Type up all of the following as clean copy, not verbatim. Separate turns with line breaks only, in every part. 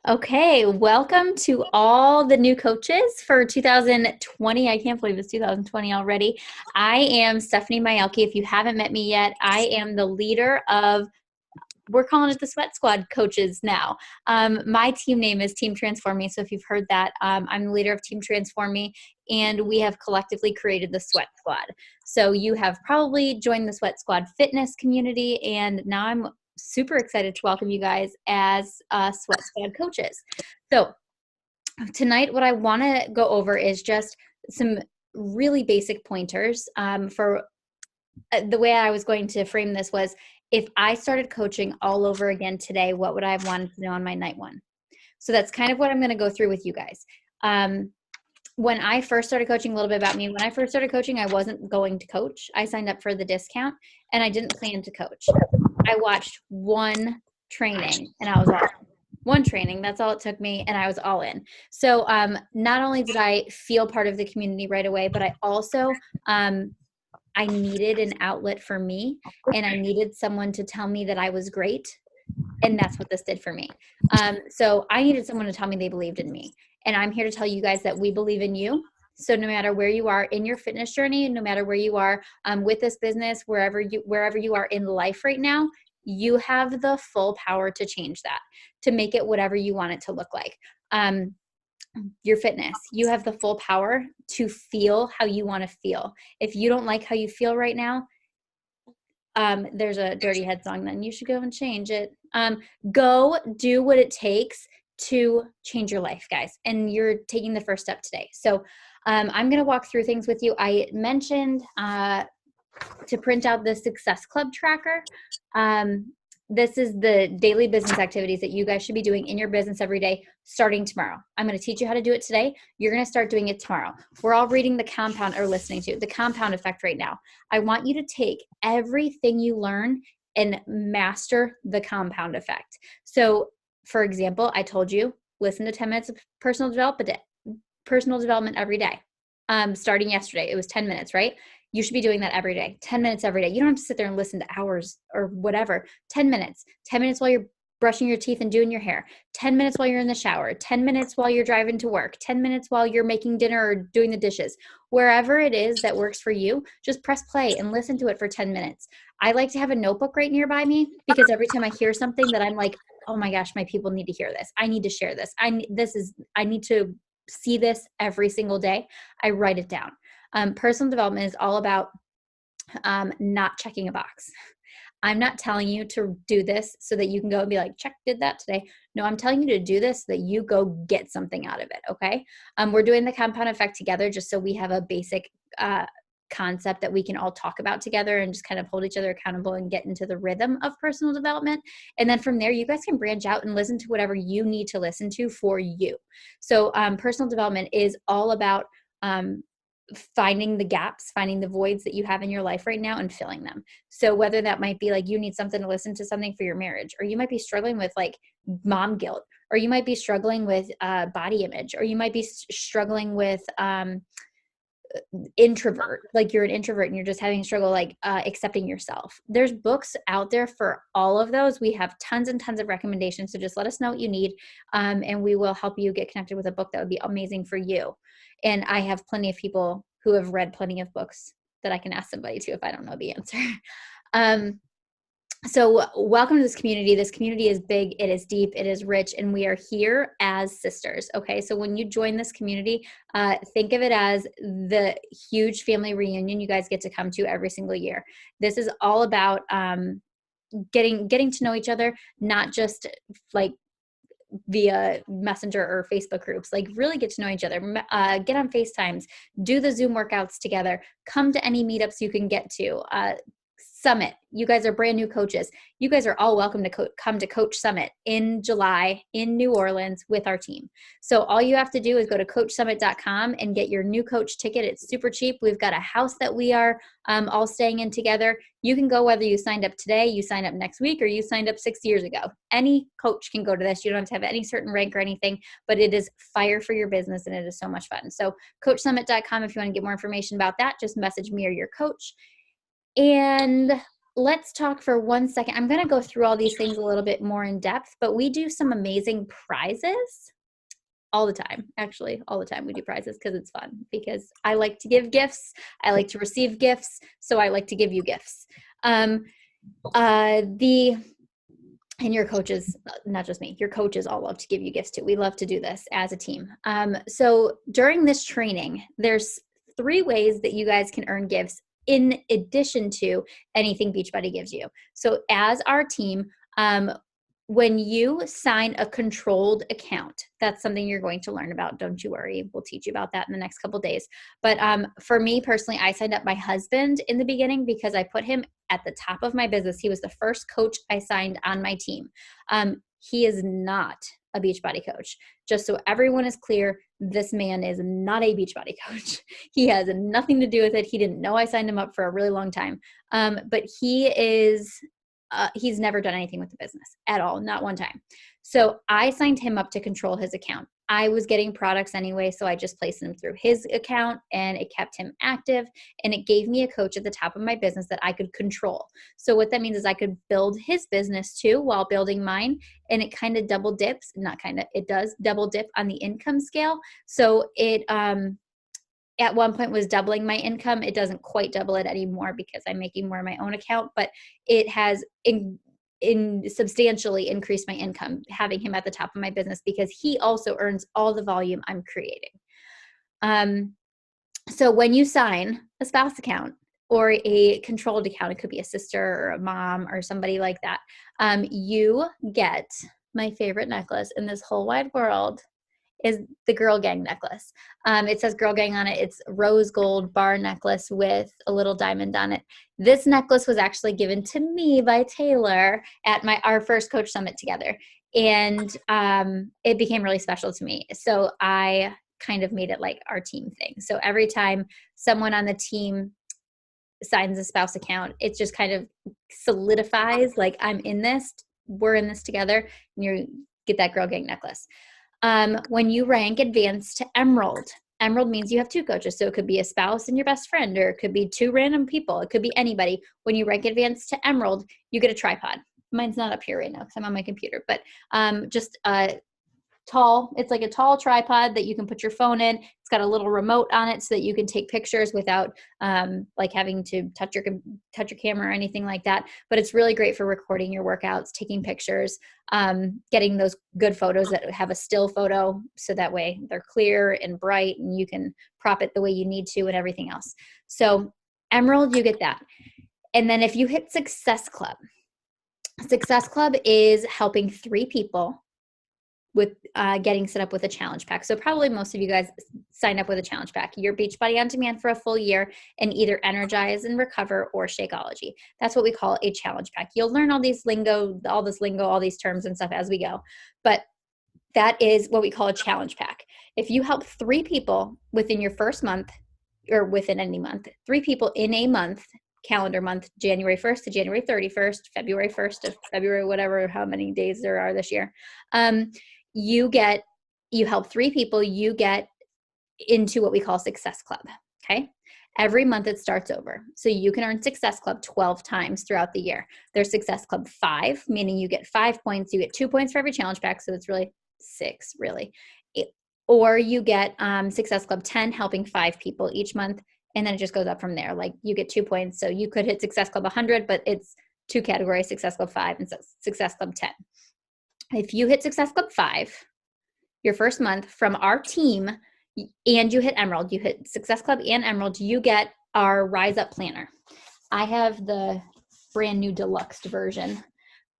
Okay, welcome to all the new coaches for 2020. I can't believe it's 2020 already. I am Stephanie Myelke. If you haven't met me yet, I am the leader of, we're calling it the Sweat Squad coaches now. My team name is Team Transform Me. So if you've heard that, I'm the leader of Team Transform Me, and we have collectively created the Sweat Squad. So you have probably joined the Sweat Squad fitness community, and now I'm super excited to welcome you guys as Sweat Squad coaches. So tonight, what I want to go over is just some really basic pointers for the way I was going to frame this was, if I started coaching all over again today, what would I have wanted to know on my night one? So that's kind of what I'm going to go through with you guys. When I first started coaching, a little bit about me. When I first started coaching, I wasn't going to coach. I signed up for the discount and I didn't plan to coach. I watched one training and I was all in. One training, that's all it took me, and I was all in. So not only did I feel part of the community right away, but I also I needed an outlet for me, and I needed someone to tell me that I was great. And that's what this did for me. So I needed someone to tell me they believed in me. And I'm here to tell you guys that we believe in you. So no matter where you are in your fitness journey, no matter where you are with this business, wherever you are in life right now, you have the full power to change that, to make it whatever you want it to look like. Your fitness, you have the full power to feel how you want to feel. If you don't like how you feel right now, there's a Dirty Head song, then you should go and change it. Go do what it takes to change your life, guys. And you're taking the first step today. So I'm going to walk through things with you. I mentioned to print out the Success Club tracker. This is the daily business activities that you guys should be doing in your business every day, starting tomorrow. I'm going to teach you how to do it today. You're going to start doing it tomorrow. We're all reading the compound or listening to the compound effect right now. I want you to take everything you learn and master the compound effect. So, for example, I told you, listen to 10 minutes of personal development every day. Starting yesterday, it was 10 minutes, right? You should be doing that every day, 10 minutes every day. You don't have to sit there and listen to hours or whatever. 10 minutes while you're brushing your teeth and doing your hair, 10 minutes while you're in the shower, 10 minutes while you're driving to work, 10 minutes while you're making dinner or doing the dishes. Wherever it is that works for you, just press play and listen to it for 10 minutes. I like to have a notebook right nearby me, because every time I hear something that I'm like, oh my gosh, my people need to hear this. I need to share this. I need to see this every single day. I write it down. Personal development is all about not checking a box. I'm not telling you to do this so that you can go and be like, check, did that today. No, I'm telling you to do this so that you go get something out of it, okay? We're doing the compound effect together just so we have a basic concept that we can all talk about together and just kind of hold each other accountable and get into the rhythm of personal development. And then from there, you guys can branch out and listen to whatever you need to listen to for you. So personal development is all about finding the gaps, finding the voids that you have in your life right now and filling them. So whether that might be like you need something to listen to something for your marriage, or you might be struggling with like mom guilt, or you might be struggling with body image, or you might be struggling with introvert, like you're an introvert and you're just having a struggle like accepting yourself. There's books out there for all of those. We have tons and tons of recommendations, so just let us know what you need, and we will help you get connected with a book that would be amazing for you. And I have plenty of people who have read plenty of books that I can ask somebody to if I don't know the answer. So welcome to this community. This community is big, it is deep, it is rich, and we are here as sisters, okay? So when you join this community, think of it as the huge family reunion you guys get to come to every single year. This is all about getting to know each other, not just like via Messenger or Facebook groups. Like really get to know each other, get on FaceTimes, do the Zoom workouts together, come to any meetups you can get to. Summit, you guys are brand new coaches. You guys are all welcome to come to Coach Summit in July in New Orleans with our team. So all you have to do is go to coachsummit.com and get your new coach ticket. It's super cheap. We've got a house that we are all staying in together. You can go whether you signed up today, you signed up next week, or you signed up 6 years ago. Any coach can go to this. You don't have to have any certain rank or anything, but it is fire for your business and it is so much fun. So coachsummit.com, if you want to get more information about that, just message me or your coach. And let's talk for 1 second. I'm going to go through all these things a little bit more in depth, but we do some amazing prizes all the time. Actually, all the time we do prizes because it's fun, because I like to give gifts. I like to receive gifts. So I like to give you gifts. And your coaches, not just me, your coaches all love to give you gifts too. We love to do this as a team. So during this training, there's 3 ways that you guys can earn gifts in addition to anything Beachbody gives you. So as our team, when you sign a controlled account, that's something you're going to learn about. Don't you worry. We'll teach you about that in the next couple of days. But for me personally, I signed up my husband in the beginning because I put him at the top of my business. He was the first coach I signed on my team. He is not a Beachbody coach. Just so everyone is clear, this man is not a Beachbody coach. He has nothing to do with it. He didn't know I signed him up for a really long time. But he is... he's never done anything with the business at all, not one time. So I signed him up to control his account. I was getting products anyway, so I just placed them through his account, and it kept him active, and it gave me a coach at the top of my business that I could control. So what that means is I could build his business too while building mine, and it kind of double dips, it does double dip on the income scale. So it, at one point was doubling my income. It doesn't quite double it anymore because I'm making more on my own account, but it has substantially increased my income having him at the top of my business, because he also earns all the volume I'm creating. So when you sign a spouse account or a controlled account, it could be a sister or a mom or somebody like that, you get my favorite necklace in this whole wide world, is the Girl Gang necklace. It says Girl Gang on it. It's rose gold bar necklace with a little diamond on it. This necklace was actually given to me by Taylor at our first coach summit together. And it became really special to me. So I kind of made it like our team thing. So every time someone on the team signs a spouse account, it just kind of solidifies like, I'm in this, we're in this together, and you get that Girl Gang necklace. When you rank advanced to Emerald, Emerald means you have 2 coaches. So it could be a spouse and your best friend, or it could be 2 random people. It could be anybody. When you rank advanced to Emerald, you get a tripod. Mine's not up here right now because I'm on my computer, but just it's like a tall tripod that you can put your phone in. It's got a little remote on it so that you can take pictures without like having to touch your camera or anything like that. But it's really great for recording your workouts, taking pictures, getting those good photos that have a still photo, so that way they're clear and bright and you can prop it the way you need to and everything else. So Emerald, you get that. And then if you hit Success Club is helping 3 people with getting set up with a challenge pack. So probably most of you guys signed up with a challenge pack. Your Beachbody On Demand for a full year, and either Energize and Recover or Shakeology. That's what we call a challenge pack. You'll learn all this lingo, all these terms and stuff as we go. But that is what we call a challenge pack. If you help 3 people within your first month, or within any month, 3 people in a month, calendar month, January 1st to January 31st, February 1st to February, whatever, how many days there are this year, you help 3 people, you get into what we call Success Club. Okay. Every month it starts over. So you can earn Success Club 12 times throughout the year. There's Success Club 5, meaning you get 5 points. You get 2 points for every challenge pack. So it's really 6, really. Or you get Success Club 10, helping 5 people each month. And then it just goes up from there. Like you get 2 points. So you could hit Success Club 100, but it's 2 categories, Success Club 5 and Success Club 10. If you hit Success Club 5, your first month from our team, and you hit Emerald, you hit Success Club and Emerald, you get our Rise Up Planner. I have the brand new deluxe version,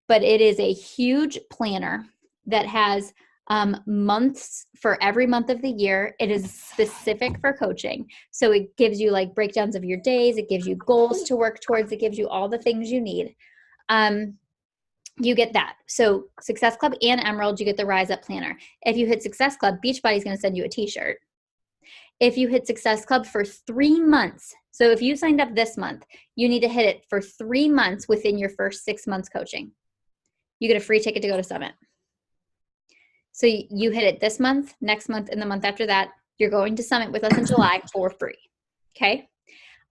but it is a huge planner that has months for every month of the year. It is specific for coaching. So it gives you like breakdowns of your days. It gives you goals to work towards. It gives you all the things you need. You get that. So Success Club and Emerald, you get the Rise Up Planner. If you hit Success Club, Beachbody is going to send you a t-shirt. If you hit Success Club for 3 months, so if you signed up this month, you need to hit it for 3 months within your first 6 months coaching. You get a free ticket to go to Summit. So you hit it this month, next month, and the month after that, you're going to Summit with us in July for free. Okay.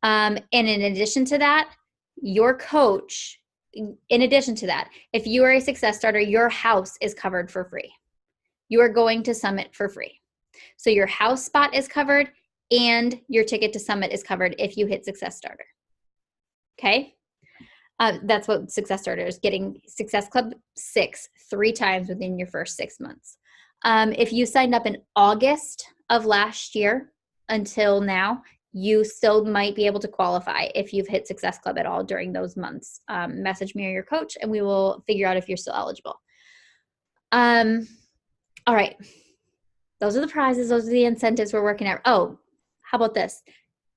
And in addition to that, your coach, in addition to that, if you are a success starter, your house is covered for free. You are going to Summit for free. So your house spot is covered and your ticket to Summit is covered if you hit Success Starter. Okay? That's what Success Starter is, getting Success Club 6 3 times within your first 6 months. If you signed up in August of last year until now, you still might be able to qualify if you've hit Success Club at all during those months. Message me or your coach and we will figure out if you're still eligible. All right. Those are the prizes. Those are the incentives we're working at. Oh, how about this?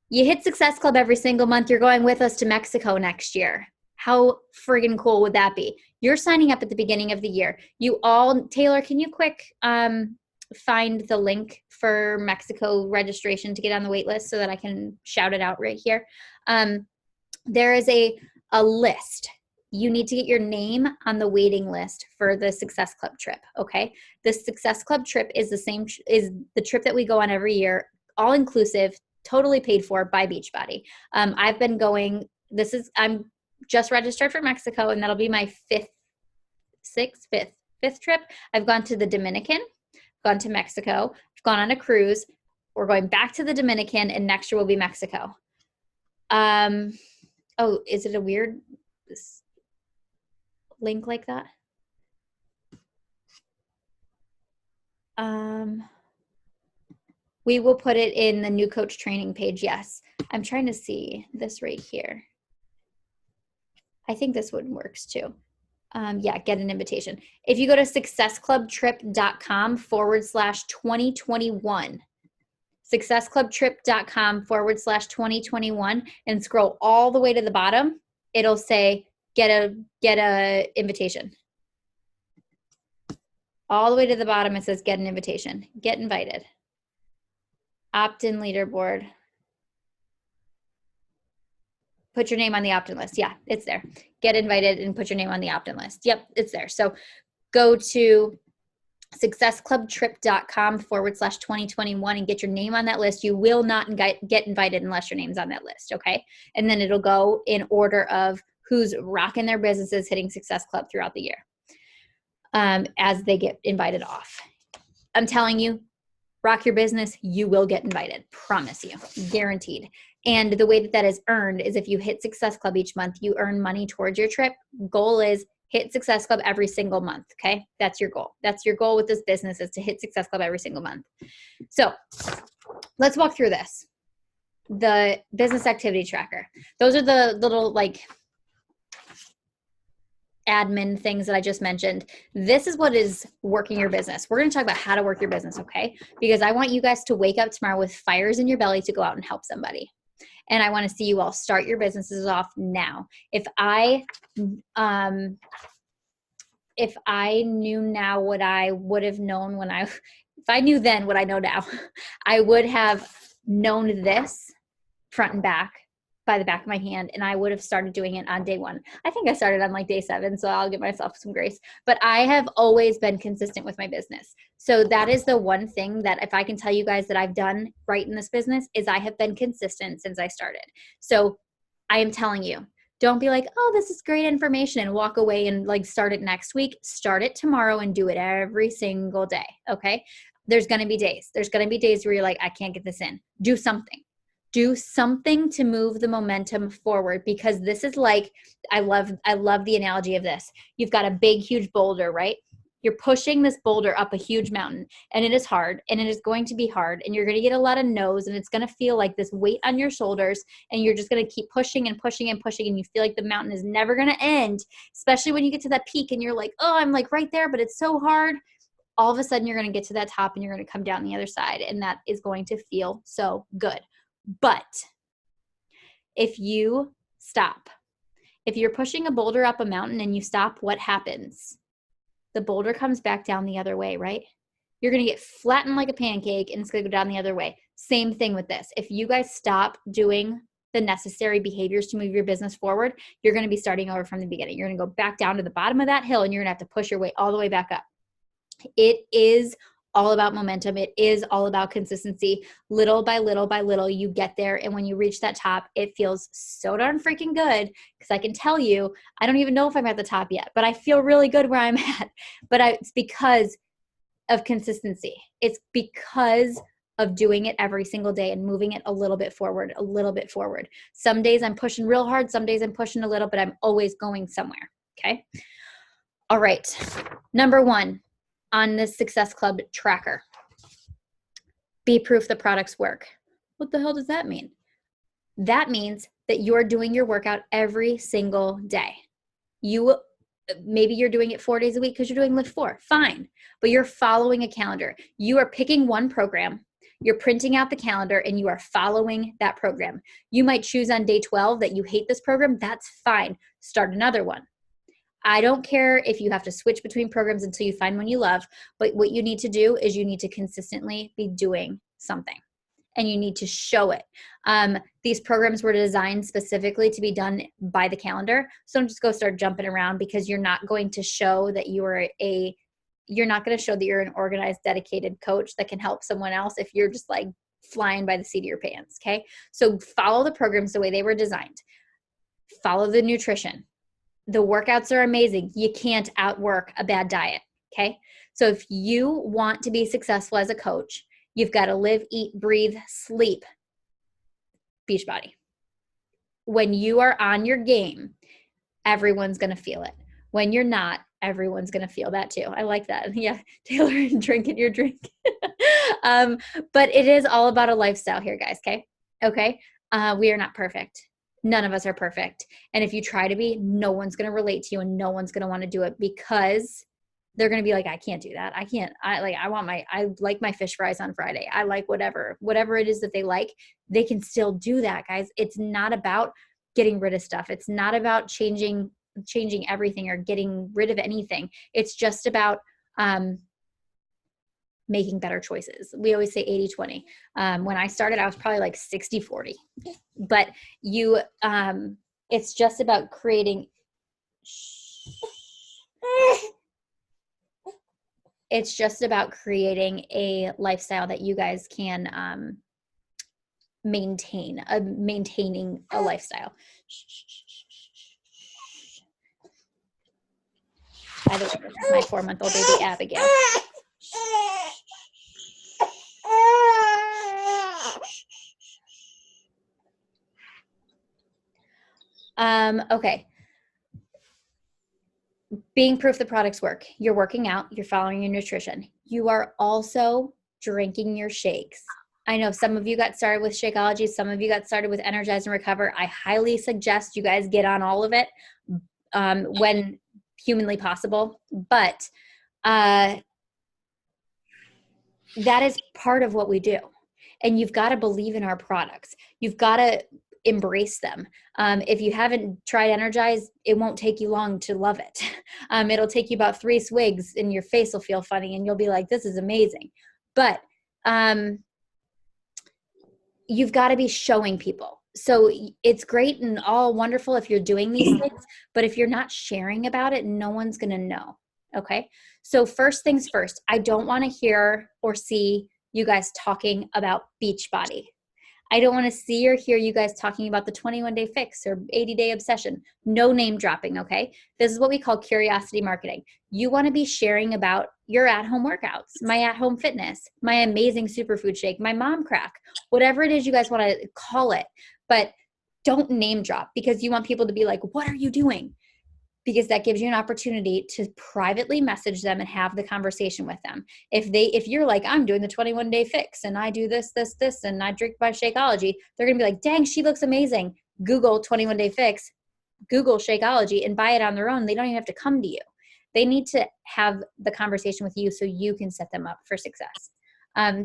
You hit Success Club every single month. You're going with us to Mexico next year. How friggin' cool would that be? You're signing up at the beginning of the year. You all, Taylor, can you quick find the link for Mexico registration to get on the wait list so that I can shout it out right here? There is a list. You need to get your name on the waiting list for the Success Club trip, okay? The Success Club trip is the trip that we go on every year, all inclusive, totally paid for by Beachbody. I've been going, I'm just registered for Mexico, and that'll be my fifth trip. I've gone to the Dominican, gone to Mexico, I've gone on a cruise. We're going back to the Dominican, and next year will be Mexico. Oh, is it a weird link like that? We will put it in the new coach training page. Yes. I'm trying to see this right here. I think this one works too. Yeah, get an invitation. If you go to successclubtrip.com/2021, successclubtrip.com/2021 and scroll all the way to the bottom, it'll say get a invitation. All the way to the bottom, it says get an invitation. Get invited. Opt-in leaderboard. Put your name on the opt-in list. Yeah, it's there. Get invited and put your name on the opt-in list. Yep, it's there. So go to successclubtrip.com/2021 and get your name on that list. You will not get invited unless your name's on that list, okay? And then it'll go in order of who's rocking their businesses, hitting Success Club throughout the year as they get invited off. I'm telling you, rock your business, you will get invited. Promise you. Guaranteed. And the way that is earned is if you hit Success Club each month, you earn money towards your trip. Goal is hit Success Club every single month, okay? That's your goal. That's your goal with this business, is to hit Success Club every single month. So let's walk through this. The business activity tracker. Those are the little admin things that I just mentioned. This is what is working your business. We're going to talk about how to work your business, okay? Because I want you guys to wake up tomorrow with fires in your belly to go out and help somebody. And I want to see you all start your businesses off now. If I knew now what I would have known if I knew then what I know now, I would have known this front and back by the back of my hand, and I would have started doing it on day 1. I think I started on day 7, so I'll give myself some grace. But I have always been consistent with my business. So that is the one thing that if I can tell you guys that I've done right in this business is I have been consistent since I started. So I am telling you, don't be like, oh, this is great information and walk away and start it next week. Start it tomorrow and do it every single day, okay? There's going to be days. There's going to be days where you're like, I can't get this in. Do something. Do something to move the momentum forward, because this is I love the analogy of this. You've got a big, huge boulder, right? You're pushing this boulder up a huge mountain, and it is hard, and it is going to be hard, and you're going to get a lot of no's, and it's going to feel like this weight on your shoulders, and you're just going to keep pushing and pushing and pushing, and you feel like the mountain is never going to end, especially when you get to that peak and you're like, oh, I'm right there, but it's so hard. All of a sudden, you're going to get to that top, and you're going to come down the other side, and that is going to feel so good. But if you stop, if you're pushing a boulder up a mountain and you stop, what happens? The boulder comes back down the other way, right? You're going to get flattened like a pancake, and it's going to go down the other way. Same thing with this. If you guys stop doing the necessary behaviors to move your business forward, you're going to be starting over from the beginning. You're going to go back down to the bottom of that hill, and you're going to have to push your way all the way back up. It is all about momentum. It is all about consistency. Little by little by little, you get there. And when you reach that top, it feels so darn freaking good, because I can tell you, I don't even know if I'm at the top yet, but I feel really good where I'm at. But it's because of consistency. It's because of doing it every single day and moving it a little bit forward, a little bit forward. Some days I'm pushing real hard. Some days I'm pushing a little, but I'm always going somewhere. Okay. All right. Number 1 on the Success Club tracker, be proof the products work. What the hell does that mean? That means that you're doing your workout every single day. Maybe you're doing it 4 days a week because you're doing Lift 4. Fine. But you're following a calendar. You are picking one program. You're printing out the calendar and you are following that program. You might choose on day 12 that you hate this program. That's fine. Start another one. I don't care if you have to switch between programs until you find one you love, but what you need to do is you need to consistently be doing something and you need to show it. These programs were designed specifically to be done by the calendar. So don't just go start jumping around, because you're not going to show that you're not going to show that you're an organized, dedicated coach that can help someone else if you're just like flying by the seat of your pants. Okay. So follow the programs the way they were designed. Follow the nutrition. The workouts are amazing. You can't outwork a bad diet. Okay. So if you want to be successful as a coach, you've got to live, eat, breathe, sleep Beachbody. When you are on your game, everyone's going to feel it. When you're not, everyone's going to feel that too. I like that. Yeah. Taylor, drinking your drink. But it is all about a lifestyle here, guys. Okay. Okay. We are not perfect. None of us are perfect. And if you try to be, no one's going to relate to you and no one's going to want to do it, because they're going to be like, I can't do that. I like my fish fries on Friday. I like whatever it is that they like. They can still do that, guys. It's not about getting rid of stuff. It's not about changing everything or getting rid of anything. It's just about, making better choices. We always say 80-20. When I started, I was probably like 60-40, but it's just about creating, it's just about creating a lifestyle that you guys can maintaining a lifestyle. By the way, this is my 4-month-old baby, Abigail. Okay. Being proof the products work. You're working out, you're following your nutrition. You are also drinking your shakes. I know some of you got started with Shakeology. Some of you got started with Energize and Recover. I highly suggest you guys get on all of it when humanly possible. But that is part of what we do. And you've got to believe in our products. You've got to embrace them. If you haven't tried Energize, it won't take you long to love it. It'll take you about 3 swigs and your face will feel funny and you'll be like, this is amazing. But you've got to be showing people. So it's great and all wonderful if you're doing these things, but if you're not sharing about it, no one's going to know. Okay. So first things first, I don't want to hear or see you guys talking about Beachbody. I don't want to see or hear you guys talking about the 21-day fix or 80-day obsession. No name dropping, okay? This is what we call curiosity marketing. You want to be sharing about your at-home workouts, my at-home fitness, my amazing superfood shake, my mom crack, whatever it is you guys want to call it. But don't name drop, because you want people to be like, what are you doing? Because that gives you an opportunity to privately message them and have the conversation with them. If you're like, I'm doing the 21-day fix and I do this, and I drink my Shakeology, they're going to be like, dang, she looks amazing. Google 21-day fix, Google Shakeology, and buy it on their own. They don't even have to come to you. They need to have the conversation with you so you can set them up for success.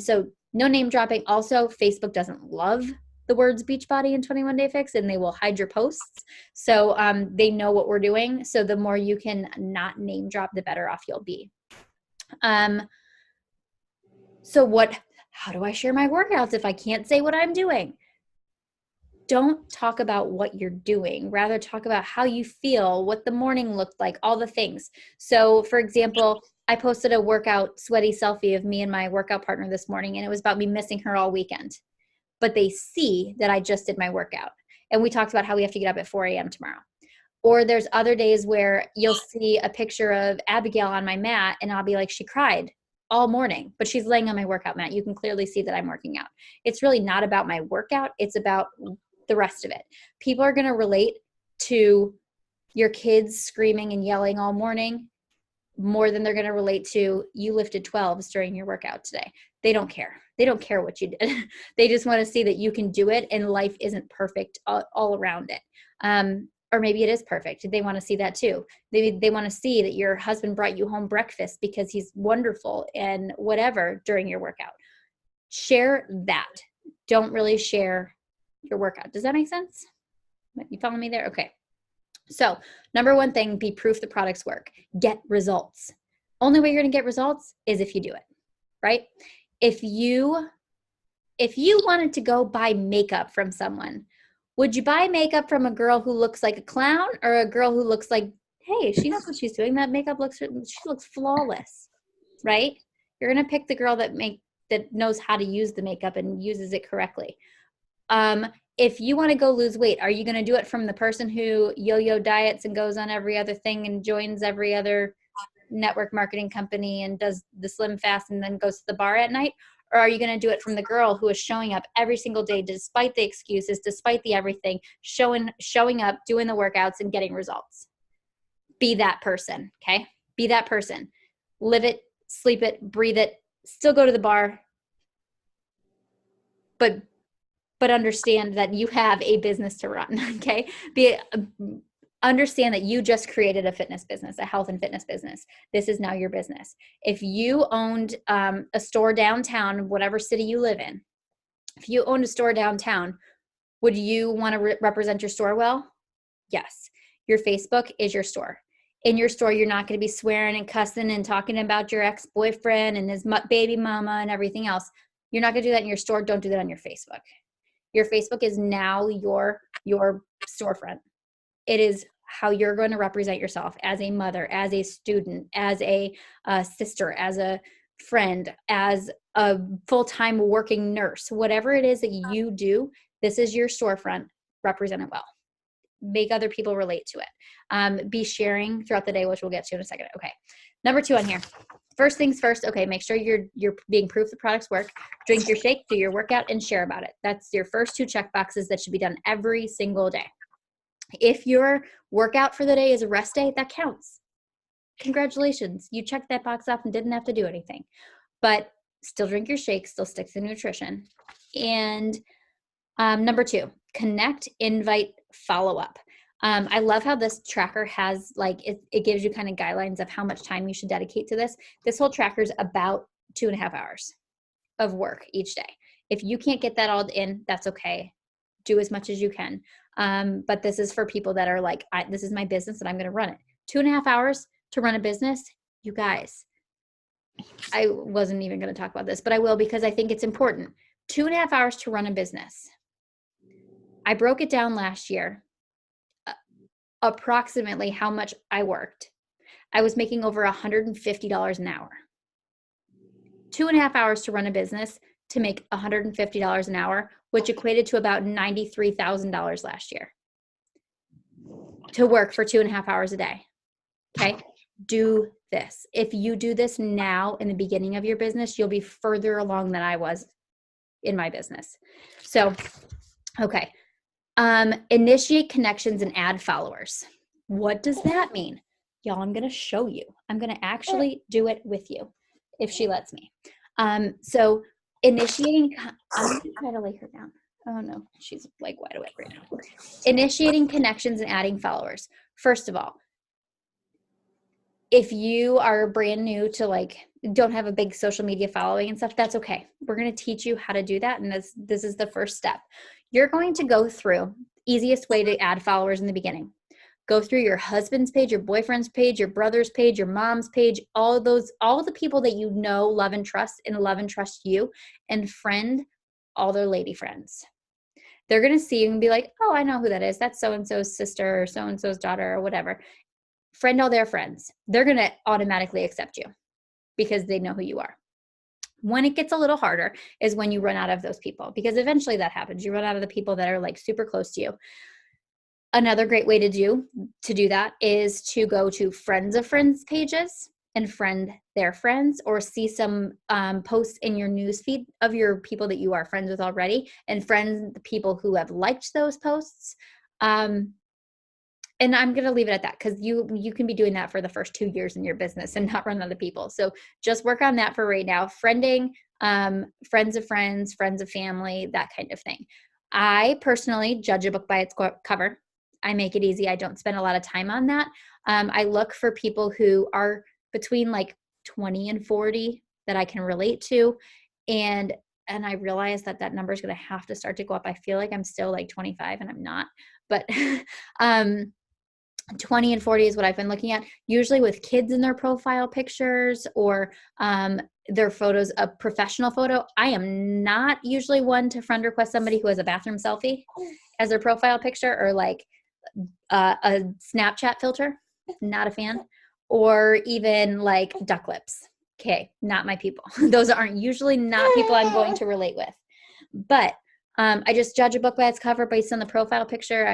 So no name dropping. Also, Facebook doesn't love the words Beachbody and 21-day fix, and they will hide your posts. So they know what we're doing. So the more you can not name drop, the better off you'll be. How do I share my workouts if I can't say what I'm doing? Don't talk about what you're doing. Rather talk about how you feel, what the morning looked like, all the things. So for example, I posted a workout sweaty selfie of me and my workout partner this morning, and it was about me missing her all weekend. But they see that I just did my workout. And we talked about how we have to get up at 4 a.m. tomorrow. Or there's other days where you'll see a picture of Abigail on my mat, and I'll be like, she cried all morning, but she's laying on my workout mat. You can clearly see that I'm working out. It's really not about my workout. It's about the rest of it. People are going to relate to your kids screaming and yelling all morning more than they're going to relate to you lifted 12s during your workout today. They don't care. They don't care what you did. They just want to see that you can do it and life isn't perfect all around it. Or maybe it is perfect. They want to see that too. They want to see that your husband brought you home breakfast because he's wonderful and whatever during your workout. Share that. Don't really share your workout. Does that make sense? You follow me there? Okay. So number one thing, be proof the products work. Get results. Only way you're going to get results is if you do it, right? If you wanted to go buy makeup from someone, would you buy makeup from a girl who looks like a clown or a girl who looks like, hey, she knows what she's doing. That makeup she looks flawless, right? You're going to pick the girl that knows how to use the makeup and uses it correctly. If you want to go lose weight, are you going to do it from the person who yo-yo diets and goes on every other thing and joins every other network marketing company and does the slim fast and then goes to the bar at night? Or are you going to do it from the girl who is showing up every single day, despite the excuses, despite the everything, showing up, doing the workouts and getting results? Be that person. Okay. Be that person. Live it, sleep it, breathe it, still go to the bar, but understand that you have a business to run, okay? Understand that you just created a fitness business, a health and fitness business. This is now your business. If you owned a store downtown, whatever city you live in, if you owned a store downtown, would you want to represent your store well? Yes. Your Facebook is your store. In your store, you're not going to be swearing and cussing and talking about your ex-boyfriend and his baby mama and everything else. You're not going to do that in your store. Don't do that on your Facebook. Your Facebook is now your storefront. It is how you're going to represent yourself as a mother, as a student, as a sister, as a friend, as a full-time working nurse. Whatever it is that you do, this is your storefront. Represent it well. Make other people relate to it. Be sharing throughout the day, which we'll get to in a second. Okay. Number 2 on here. First things first, okay, make sure you're being proof the products work. Drink your shake, do your workout, and share about it. That's your first 2 check boxes that should be done every single day. If your workout for the day is a rest day, that counts. Congratulations. You checked that box off and didn't have to do anything. But still drink your shake, still stick to nutrition. And number 2, connect, invite, follow up. I love how this tracker has it gives you kind of guidelines of how much time you should dedicate to this. This whole tracker is about 2.5 hours of work each day. If you can't get that all in, that's okay. Do as much as you can. But this is for people that are like, this is my business and I'm going to run it. 2.5 hours to run a business. You guys, I wasn't even going to talk about this, but I will because I think it's important. 2.5 hours to run a business. I broke it down last year. Approximately how much I worked. I was making over $150 an hour. 2.5 hours to run a business to make $150 an hour, which equated to about $93,000 last year. To work for 2.5 hours a day. Okay? Do this. If you do this now in the beginning of your business, you'll be further along than I was in my business. So, okay. Initiate connections and add followers. What does that mean? Y'all, I'm going to show you. I'm going to actually do it with you if she lets me. So initiating, I'm going to try to lay her down. Oh no, she's like wide awake right now. Initiating connections and adding followers. First of all, if you are brand new to don't have a big social media following and stuff, that's okay. We're going to teach you how to do that. And this is the first step. You're going to go through easiest way to add followers in the beginning. Go through your husband's page, your boyfriend's page, your brother's page, your mom's page, all the people that you know, love and trust you, and friend all their lady friends. They're going to see you and be like, oh, I know who that is. That's so-and-so's sister or so-and-so's daughter or whatever. Friend all their friends. They're going to automatically accept you. because they know who you are. When it gets a little harder is when you run out of those people, because eventually that happens. You run out of the people that are like super close to you. Another great way to do that is to go to friends of friends pages and friend their friends, or see some posts in your newsfeed of your people that you are friends with already, and friend the people who have liked those posts. And I'm going to leave it at that, because you can be doing that for the first 2 years in your business and not run out of people. So just work on that for right now. Friending, friends of friends, friends of family, that kind of thing. I personally judge a book by its cover. I make it easy. I don't spend a lot of time on that. I look for people who are between like 20 and 40 that I can relate to. And I realize that number is going to have to start to go up. I feel like I'm still like 25 and I'm not, but 20 and 40 is what I've been looking at, usually with kids in their profile pictures, or their photos, a professional photo. I am not usually one to friend request somebody who has a bathroom selfie as their profile picture, or like a Snapchat filter. Not a fan. Or even like duck lips. Okay, not my people. Those aren't usually not people I'm going to relate with. But I just judge a book by its cover based on the profile picture.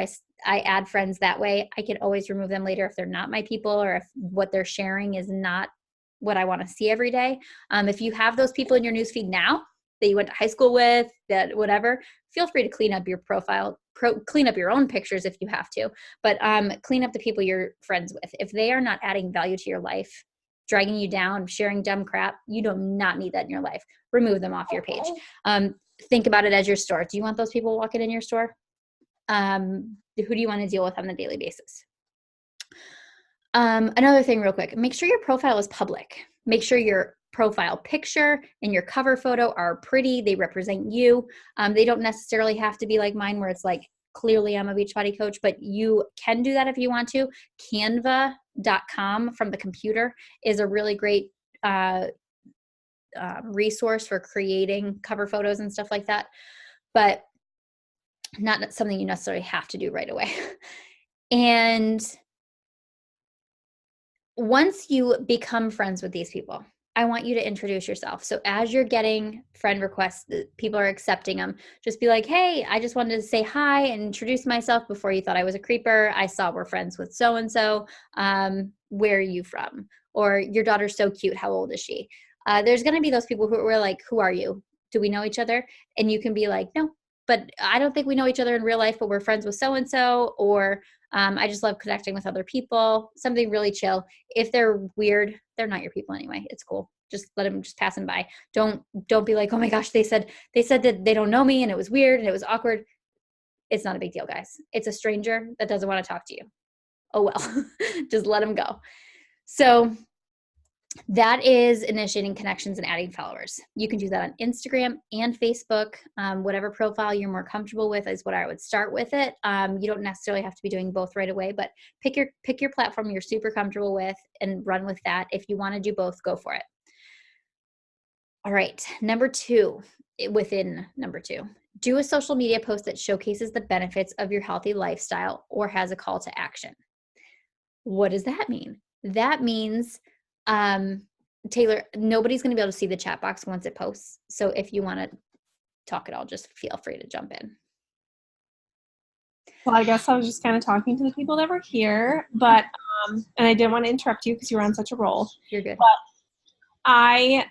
I add friends that way. I can always remove them later if they're not my people, or if what they're sharing is not what I want to see every day. If you have those people in your newsfeed now that you went to high school with, that whatever, feel free to clean up your profile, clean up your own pictures if you have to, but clean up the people you're friends with. If they are not adding value to your life, dragging you down, sharing dumb crap, you do not need that in your life. Remove them off your page. Think about it as your store. Do you want those people walking in your store? Who do you want to deal with on a daily basis? Another thing real quick, make sure your profile is public. Make sure your profile picture and your cover photo are pretty. They represent you. They don't necessarily have to be like mine, where it's like, clearly I'm a Beachbody coach, but you can do that if you want to. Canva.com from the computer is a really great resource for creating cover photos and stuff like that, but not something you necessarily have to do right away. And once you become friends with these people, I want you to introduce yourself. So as you're getting friend requests, people are accepting them, just be like, hey, I just wanted to say hi and introduce myself before you thought I was a creeper. I saw we're friends with so-and-so. Where are you from? Or your daughter's so cute. How old is she? There's going to be those people who are like, who are you? Do we know each other? And you can be like, no, but I don't think we know each other in real life, but we're friends with so-and-so. Or I just love connecting with other people, something really chill. If they're weird, they're not your people anyway. It's cool. Just let them just pass them by. Don't be like, oh my gosh, they said that they don't know me and it was weird and it was awkward. It's not a big deal, guys. It's a stranger that doesn't want to talk to you. Oh, well, just let them go. So that is initiating connections and adding followers. You can do that on Instagram and Facebook. Whatever profile you're more comfortable with is what I would start with it. You don't necessarily have to be doing both right away, but pick your platform you're super comfortable with and run with that. If you want to do both, go for it. All right, number two, do a social media post that showcases the benefits of your healthy lifestyle or has a call to action. What does that mean? That means, Taylor, nobody's going to be able to see the chat box once it posts. So if you want to talk at all, just feel free to jump in.
Well, I guess I was just kind of talking to the people that were here, but, and I didn't want to interrupt you because you were on such a roll.
You're good.
But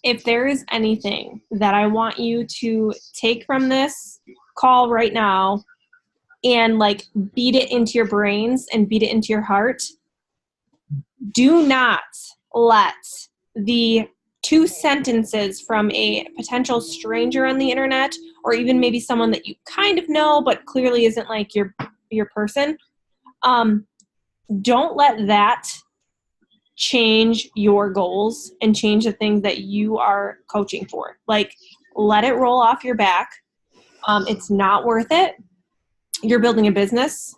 if there is anything that I want you to take from this call right now and like beat it into your brains and beat it into your heart, do not let the 2 sentences from a potential stranger on the internet, or even maybe someone that you kind of know but clearly isn't like your person, don't let that change your goals and change the things that you are coaching for. Like, let it roll off your back. It's not worth it. You're building a business.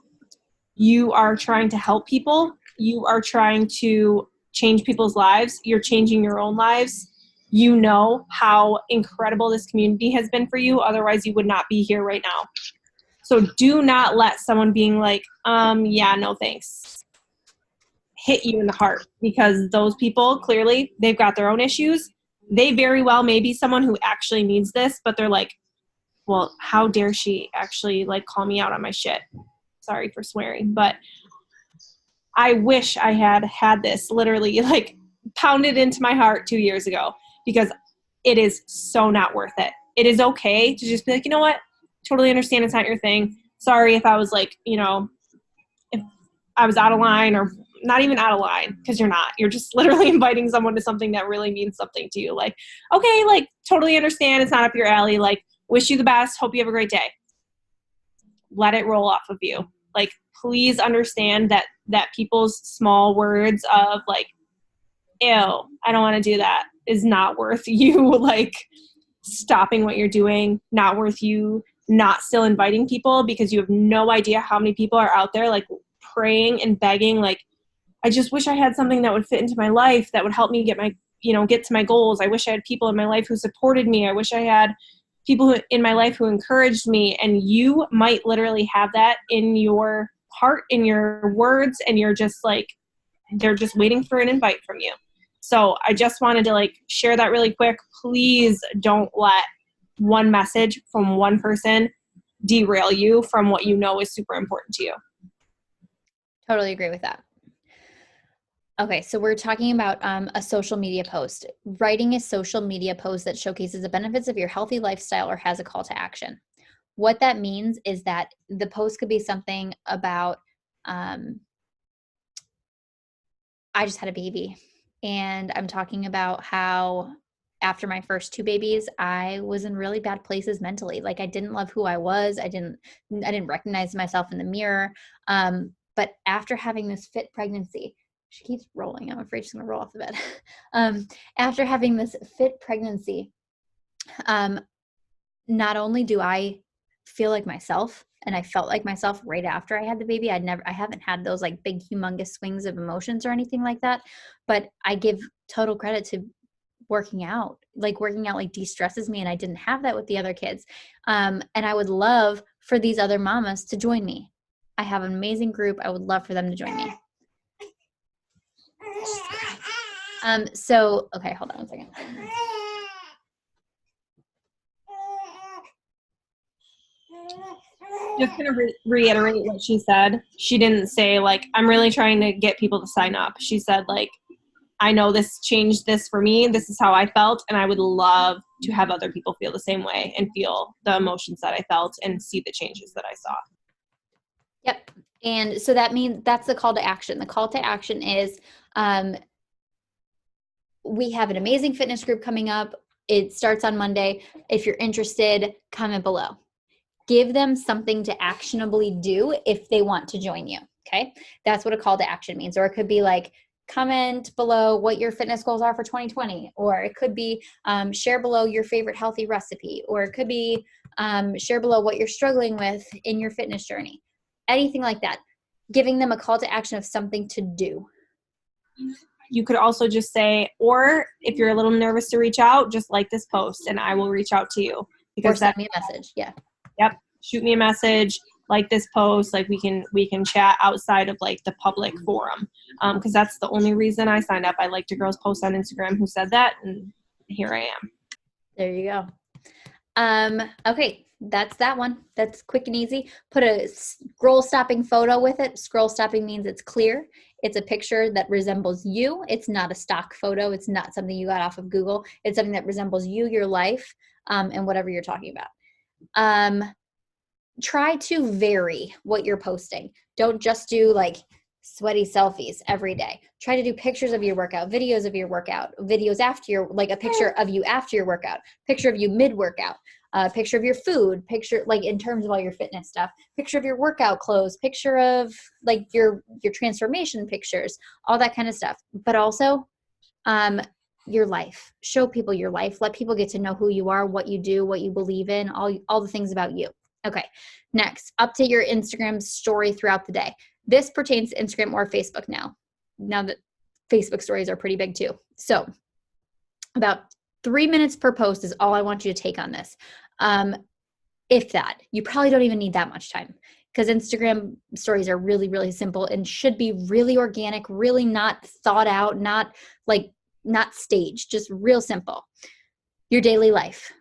You are trying to help people. You are trying to change people's lives. You're changing your own lives. You know how incredible this community has been for you. Otherwise, you would not be here right now. So do not let someone being like, yeah, no thanks, hit you in the heart, because those people, clearly they've got their own issues. They very well may be someone who actually needs this, but they're like, well, how dare she actually like call me out on my shit? Sorry for swearing, but I wish I had this literally like pounded into my heart 2 years ago, because it is so not worth it. It is okay to just be like, you know what? Totally understand it's not your thing. Sorry if I was like, if I was out of line, or not even out of line, because you're not. You're just literally inviting someone to something that really means something to you. Like, okay, like totally understand it's not up your alley. Like, wish you the best. Hope you have a great day. Let it roll off of you. Like, please understand that people's small words of like, ew, I don't want to do that, is not worth you like stopping what you're doing, not worth you not still inviting people, because you have no idea how many people are out there like praying and begging, like, I just wish I had something that would fit into my life that would help me get to my goals. I wish I had people in my life who supported me. I wish I had people in my life who encouraged me. And you might literally have that in your heart, in your words, and you're just like, they're just waiting for an invite from you. So I just wanted to like share that really quick. Please don't let one message from one person derail you from what you know is super important to you.
Totally agree with that. Okay, so we're talking about a social media post. Writing a social media post that showcases the benefits of your healthy lifestyle or has a call to action. What that means is that the post could be something about, I just had a baby, and I'm talking about how after my first 2 babies, I was in really bad places mentally. Like, I didn't love who I was. I didn't recognize myself in the mirror. But after having this fit pregnancy, she keeps rolling. I'm afraid she's going to roll off the bed. After having this fit pregnancy, not only do I feel like myself, and I felt like myself right after I had the baby. I haven't had those like big, humongous swings of emotions or anything like that. But I give total credit to working out. Like, working out like de-stresses me, and I didn't have that with the other kids. And I would love for these other mamas to join me. I have an amazing group. I would love for them to join me. So, okay, hold on one second.
Just going to reiterate what she said. She didn't say like, I'm really trying to get people to sign up. She said like, I know this changed this for me. This is how I felt. And I would love to have other people feel the same way and feel the emotions that I felt and see the changes that I saw.
Yep. And so that means that's the call to action. The call to action is, we have an amazing fitness group coming up. It starts on Monday. If you're interested, comment below. Give them something to actionably do if they want to join you. Okay. That's what a call to action means. Or it could be like, comment below what your fitness goals are for 2020. Or it could be share below your favorite healthy recipe. Or it could be share below what you're struggling with in your fitness journey. Anything like that. Giving them a call to action of something to do.
You could also just say, or if you're a little nervous to reach out, just like this post and I will reach out to you.
Because send me a message. Yeah.
Yep. Shoot me a message, like this post, like we can chat outside of like the public forum. Cause that's the only reason I signed up. I liked a girl's post on Instagram who said that, and here I am.
There you go. Okay. That's that one. That's quick and easy. Put a scroll stopping photo with it. Scroll stopping means it's clear. It's a picture that resembles you. It's not a stock photo. It's not something you got off of Google. It's something that resembles you, your life, and whatever you're talking about. Try to vary what you're posting. Don't just do like sweaty selfies every day. Try to do pictures of your workout, videos of your workout, videos after your, like a picture of you after your workout, picture of you mid-workout, picture of your food, picture like in terms of all your fitness stuff, picture of your workout clothes, picture of like your transformation pictures, all that kind of stuff. But also your life. Show people your life. Let people get to know who you are, what you do, what you believe in, all the things about you. Okay, next, update your Instagram story throughout the day. This pertains to Instagram or Facebook now that Facebook stories are pretty big too. So about 3 minutes per post is all I want you to take on this. If that, you probably don't even need that much time. because Instagram stories are really, really simple and should be really organic, really not thought out, not staged, just real simple. Your daily life.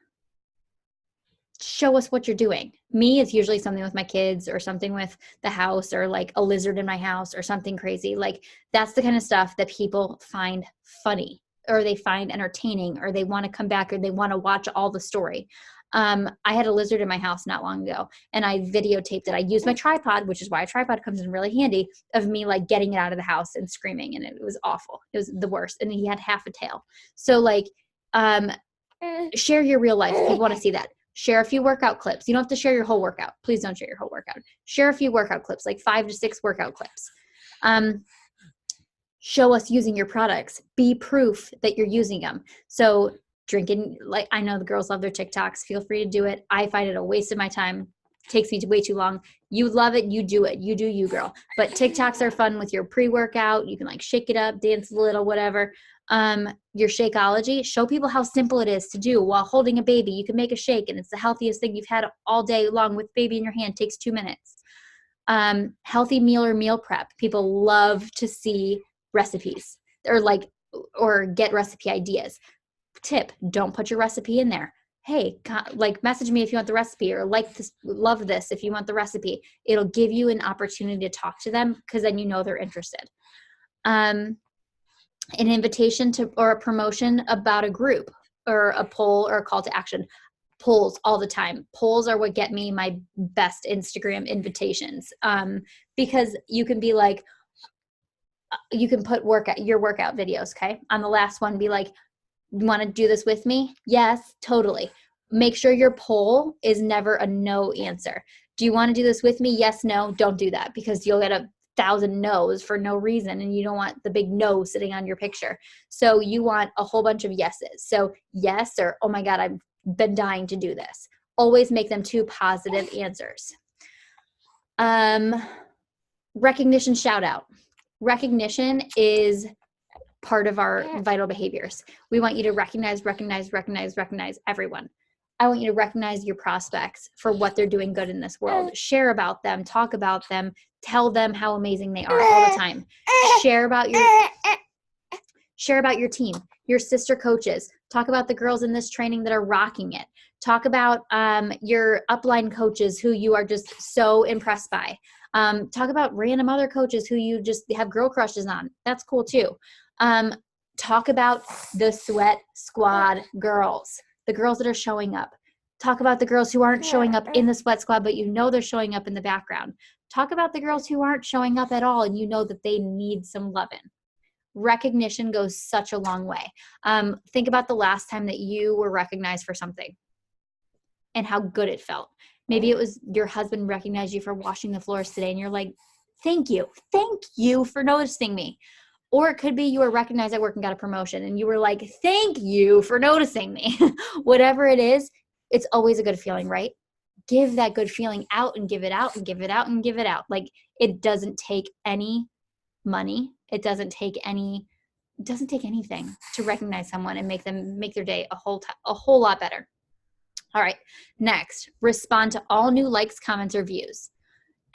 Show us what you're doing. Me, it's usually something with my kids or something with the house or like a lizard in my house or something crazy. Like that's the kind of stuff that people find funny or they find entertaining or they want to come back or they want to watch all the story. I had a lizard in my house not long ago and I videotaped it. I used my tripod, which is why a tripod comes in really handy, of me like getting it out of the house and screaming. And it was awful. It was the worst. And he had half a tail. So like, share your real life. People want to see that. Share a few workout clips. You don't have to share your whole workout. Please don't share your whole workout. Share a few workout clips, like 5 to 6 workout clips. Show us using your products. Be proof that you're using them. So drinking, like I know the girls love their TikToks. Feel free to do it. I find it a waste of my time. Takes me way too long. You love it. You do it. You do you, girl. But TikToks are fun with your pre-workout. You can like shake it up, dance a little, whatever. Your Shakeology, show people how simple it is to do while holding a baby. You can make a shake and it's the healthiest thing you've had all day long with baby in your hand. Takes 2 minutes. Healthy meal or meal prep. People love to see recipes or get recipe ideas. Tip, don't put your recipe in there. Hey, like message me if you want the recipe or like this, love this if you want the recipe. It'll give you an opportunity to talk to them because then you know they're interested. An invitation to or a promotion about a group or a poll or a call to action. Polls all the time. Polls are what get me my best Instagram invitations because you can be like, you can put your workout videos, okay? On the last one, be like, you want to do this with me? Yes, totally. Make sure your poll is never a no answer. Do you want to do this with me? Yes, no, don't do that because you'll get 1,000 no's for no reason and you don't want the big no sitting on your picture. So you want a whole bunch of yeses. So yes or oh my God, I've been dying to do this. Always make them 2 positive answers. Recognition shout out. Recognition is part of our vital behaviors. We want you to recognize everyone. I want you to recognize your prospects for what they're doing good in this world. Share about them, talk about them, tell them how amazing they are all the time. Share about your team, your sister coaches. Talk about the girls in this training that are rocking it. Talk about your upline coaches who you are just so impressed by. Talk about random other coaches who you just have girl crushes on. That's cool too. Talk about the Sweat Squad girls, the girls that are showing up. Talk about the girls who aren't showing up in the Sweat Squad, but you know they're showing up in the background. Talk about the girls who aren't showing up at all and you know that they need some loving. Recognition goes such a long way. Think about the last time that you were recognized for something and how good it felt. Maybe it was your husband recognized you for washing the floors today and you're like, thank you for noticing me. Or it could be you were recognized at work and got a promotion and you were like, thank you for noticing me. Whatever it is, it's always a good feeling, right? Give that good feeling out and give it out and give it out and give it out. Like it doesn't take any money. It doesn't take anything to recognize someone and make their day a whole lot better. All right. Next, respond to all new likes, comments, or views.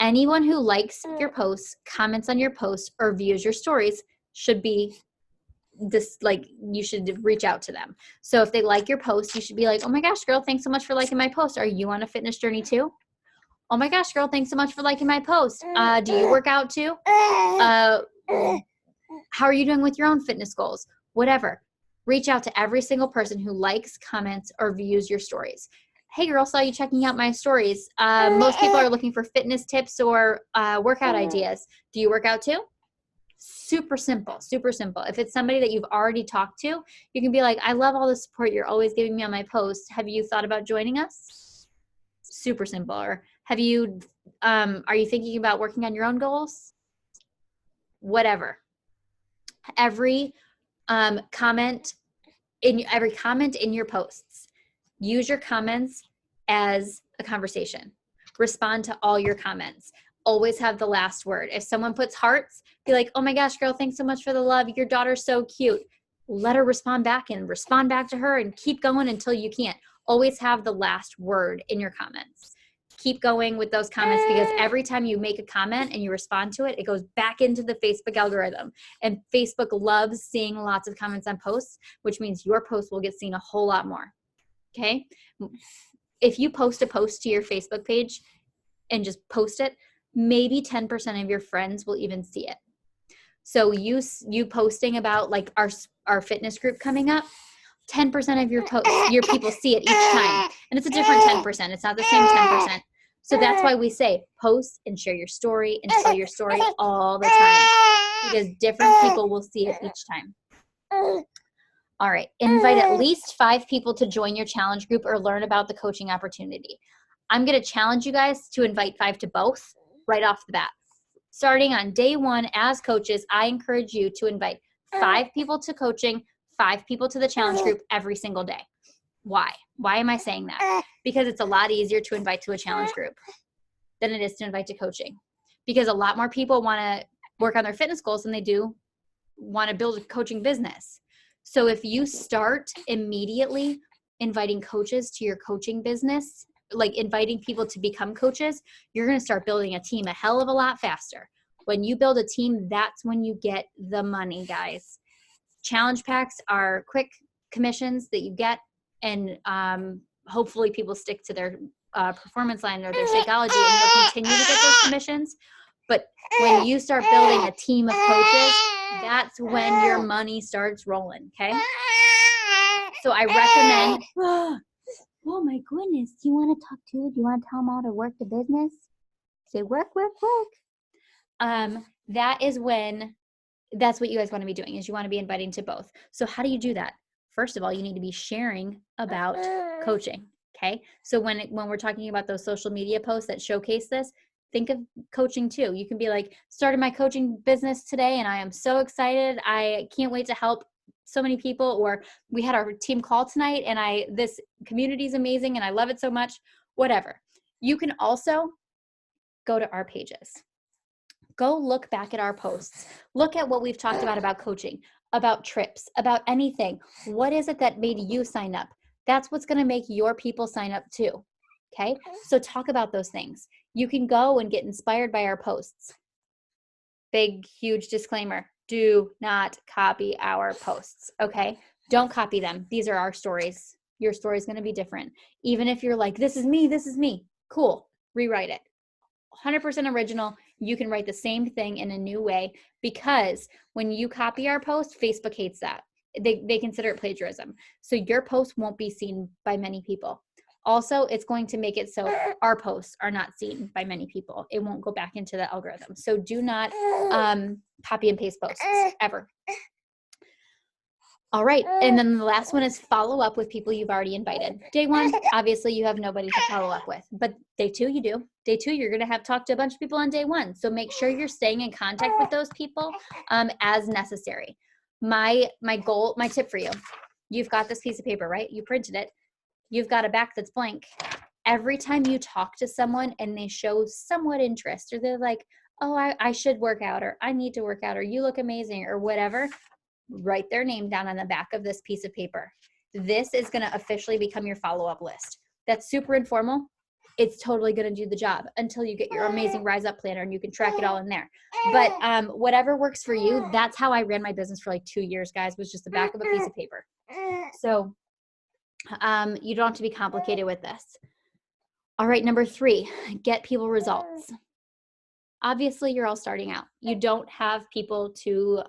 Anyone who likes your posts, comments on your posts, or views your stories should be this, like, you should reach out to them. So if they like your post, you should be like, oh my gosh, girl, thanks so much for liking my post. Are you on a fitness journey too? Oh my gosh, girl, thanks so much for liking my post. Do you work out too? How are you doing with your own fitness goals? Whatever. Reach out to every single person who likes, comments, or views your stories. Hey girl, saw you checking out my stories. Most people are looking for fitness tips or workout ideas. Do you work out too? Super simple, super simple. If it's somebody that you've already talked to, you can be like, I love all the support you're always giving me on my post. Have you thought about joining us? Super simple. Or are you thinking about working on your own goals? Whatever. Every comment in your posts, use your comments as a conversation. Respond to all your comments. Always have the last word. If someone puts hearts, be like, oh my gosh, girl, thanks so much for the love. Your daughter's so cute. Let her respond back and respond back to her and keep going until you can't. Always have the last word in your comments. keep going with those comments, because every time you make a comment and you respond to it, it goes back into the Facebook algorithm. And Facebook loves seeing lots of comments on posts, which means your post will get seen a whole lot more. Okay? If you post a post to your Facebook page and just post it, maybe 10% of your friends will even see it. So you posting about like our fitness group coming up, 10% of your people see it each time. And it's a different 10%. It's not the same 10%. So that's why we say post and share your story and tell your story all the time, because different people will see it each time. All right. Invite at least 5 people to join your challenge group or learn about the coaching opportunity. I'm going to challenge you guys to invite 5 to both right off the bat. Starting on day 1 as coaches, I encourage you to invite 5 people to coaching, 5 people to the challenge group every single day. Why? Why am I saying that? Because it's a lot easier to invite to a challenge group than it is to invite to coaching. Because a lot more people want to work on their fitness goals than they do want to build a coaching business. So if you start immediately inviting coaches to your coaching business, like inviting people to become coaches, you're going to start building a team a hell of a lot faster. When you build a team, that's when you get the money, guys. Challenge packs are quick commissions that you get, and hopefully people stick to their performance line or their Shakeology, and you'll continue to get those commissions. But when you start building a team of coaches, that's when your money starts rolling, okay? So I recommend, oh my goodness, do you want to talk to? Do you want to tell them how to work the business? Say work, work, work. That's what you guys want to be doing, is you want to be inviting to both. So how do you do that? First of all, you need to be sharing about coaching, okay? So when we're talking about those social media posts that showcase this, think of coaching too. You can be like, started my coaching business today and I am so excited. I can't wait to help so many people. Or we had our team call tonight and this community is amazing and I love it so much, whatever. You can also go to our pages. Go look back at our posts. Look at what we've talked about coaching, about trips, about anything. What is it that made you sign up? That's what's going to make your people sign up too. Okay? So talk about those things. You can go and get inspired by our posts. Big, huge disclaimer. Do not copy our posts. Okay? Don't copy them. These are our stories. Your story is going to be different. Even if you're like, this is me. Cool. Rewrite it. 100% original. You can write the same thing in a new way, because when you copy our post, Facebook hates that. They consider it plagiarism. So your post won't be seen by many people. Also, it's going to make it so our posts are not seen by many people. It won't go back into the algorithm. So do not copy and paste posts ever. All right. And then the last one is follow up with people you've already invited. Day 1, obviously you have nobody to follow up with, but day 2 you do. Day 2, you're going to have talked to a bunch of people on day 1. So make sure you're staying in contact with those people as necessary. My tip for you, you've got this piece of paper, right? You printed it. You've got a back that's blank. Every time you talk to someone and they show somewhat interest, or they're like, oh, I should work out, or I need to work out, or you look amazing, or whatever, write their name down on the back of this piece of paper. This is going to officially become your follow-up list. That's super informal. It's totally going to do the job until you get your amazing Rise Up planner and you can track it all in there. But whatever works for you, that's how I ran my business for like 2 years, guys, was just the back of a piece of paper. So you don't have to be complicated with this. All right, number 3, get people results. Obviously, you're all starting out. You don't have people to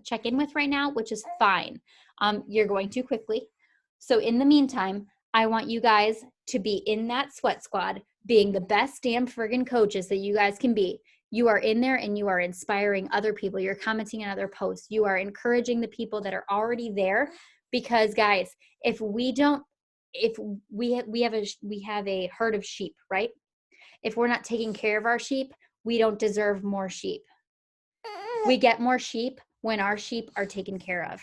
check in with right now, which is fine. You're going too quickly. So in the meantime, I want you guys to be in that sweat squad, being the best damn friggin' coaches that you guys can be. You are in there and you are inspiring other people. You're commenting on other posts. You are encouraging the people that are already there, because guys, if we have a herd of sheep, right? If we're not taking care of our sheep, we don't deserve more sheep. We get more sheep when our sheep are taken care of.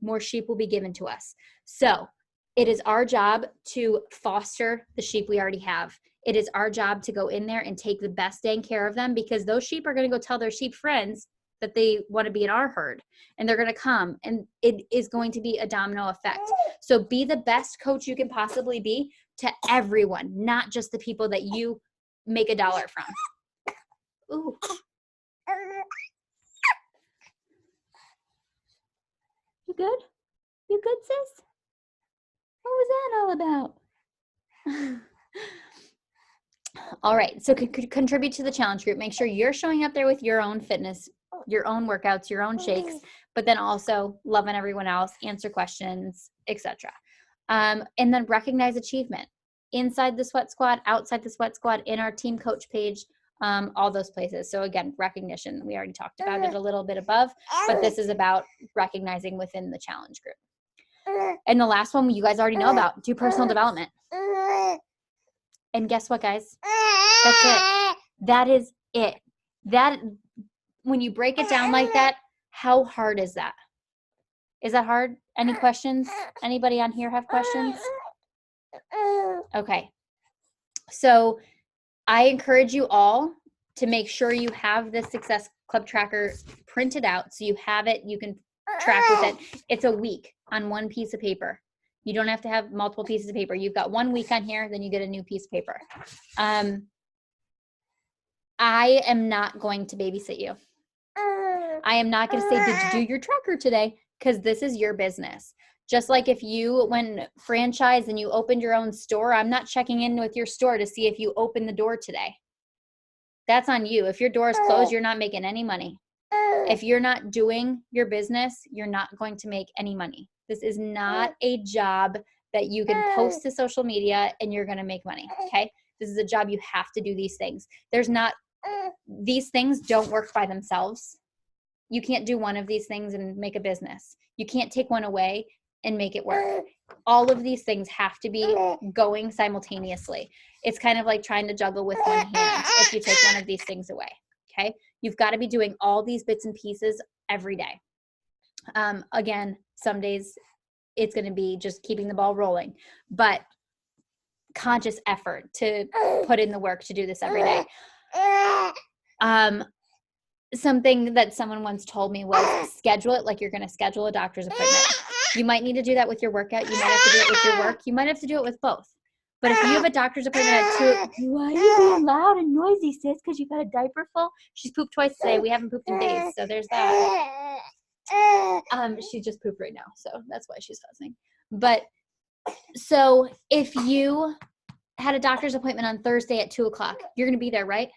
More sheep will be given to us. So it is our job to foster the sheep we already have. It is our job to go in there and take the best dang care of them, because those sheep are going to go tell their sheep friends, that they want to be in our herd, and they're going to come, and it is going to be a domino effect. So be the best coach you can possibly be to everyone, not just the people that you make $1 from. Ooh. You good? You good, sis? What was that all about? All right, so contribute to the challenge group. Make sure you're showing up there with your own fitness, your own workouts, your own shakes, but then also loving everyone else, answer questions, etc. And then recognize achievement inside the Sweat Squad, outside the Sweat Squad, in our team coach page, all those places. So again, recognition, we already talked about it a little bit above, but this is about recognizing within the challenge group. And the last one you guys already know about, do personal development. And guess what, guys? That's it. That is it. That, when you break it down like that, how hard is that? Is that hard? Any questions? Anybody on here have questions? Okay. So I encourage you all to make sure you have the Success Club tracker printed out so you have it, you can track with it. It's a week on one piece of paper. You don't have to have multiple pieces of paper. You've got 1 week on here, then you get a new piece of paper. I am not going to babysit you. I am not going to say, did you do your tracker today? Because this is your business. Just like if you went franchise and you opened your own store, I'm not checking in with your store to see if you opened the door today. That's on you. If your door is closed, you're not making any money. If you're not doing your business, you're not going to make any money. This is not a job that you can post to social media and you're going to make money, okay? This is a job you have to do these things. These things don't work by themselves. You can't do one of these things and make a business. You can't take one away and make it work. All of these things have to be going simultaneously. It's kind of like trying to juggle with one hand if you take one of these things away, okay? You've got to be doing all these bits and pieces every day. Again, some days it's going to be just keeping the ball rolling, but conscious effort to put in the work to do this every day. Something that someone once told me was schedule it like you're going to schedule a doctor's appointment. You might need to do that with your workout. You might have to do it with your work. You might have to do it with both. But if you have a doctor's appointment at 2, why are you being loud and noisy, sis? Because you got a diaper full? She's pooped twice today. We haven't pooped in days, so there's that. She just pooped right now, so that's why she's fussing. But so if you had a doctor's appointment on Thursday at 2 o'clock, you're going to be there, right?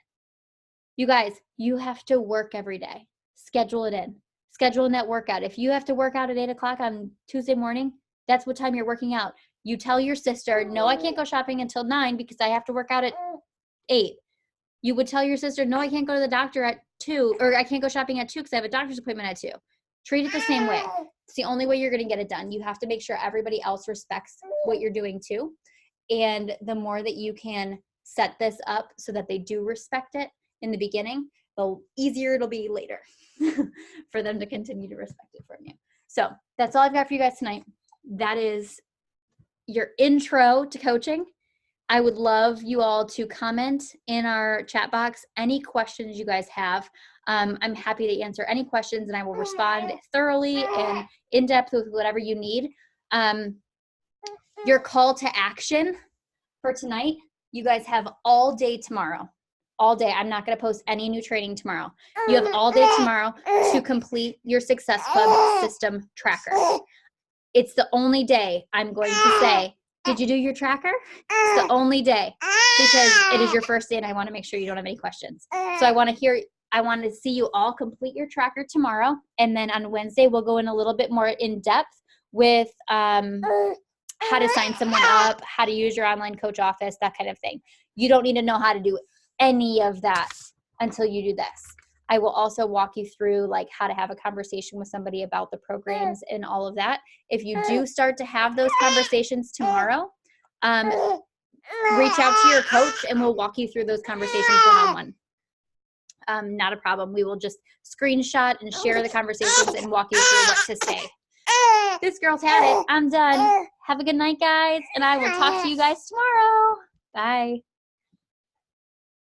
You guys, you have to work every day. Schedule it in. Schedule in that workout. If you have to work out at 8 o'clock on Tuesday morning, that's what time you're working out. You tell your sister, no, I can't go shopping until 9 because I have to work out at 8. You would tell your sister, no, I can't go to the doctor at 2, or I can't go shopping at 2 because I have a doctor's appointment at 2. Treat it the same way. It's the only way you're going to get it done. You have to make sure everybody else respects what you're doing too. And the more that you can set this up so that they do respect it in the beginning, the easier it'll be later for them to continue to respect it from you. So that's all I've got for you guys tonight. That is your intro to coaching. I would love you all to comment in our chat box any questions you guys have. I'm happy to answer any questions, and I will respond thoroughly and in depth with whatever you need. Your call to action for tonight, you guys have all day tomorrow. All day. I'm not going to post any new training tomorrow. You have all day tomorrow to complete your Success Club system tracker. It's the only day I'm going to say, did you do your tracker? It's the only day because it is your first day and I want to make sure you don't have any questions. So I want to see you all complete your tracker tomorrow. And then on Wednesday, we'll go in a little bit more in depth with how to sign someone up, how to use your online coach office, that kind of thing. You don't need to know how to do any of that until you do this. I will also walk you through like how to have a conversation with somebody about the programs and all of that. If you do start to have those conversations tomorrow, reach out to your coach and we'll walk you through those conversations one-on-one. Not a problem. We will just screenshot and share the conversations and walk you through what to say. This girl's had it. I'm done. Have a good night, guys, and I will talk to you guys tomorrow. Bye.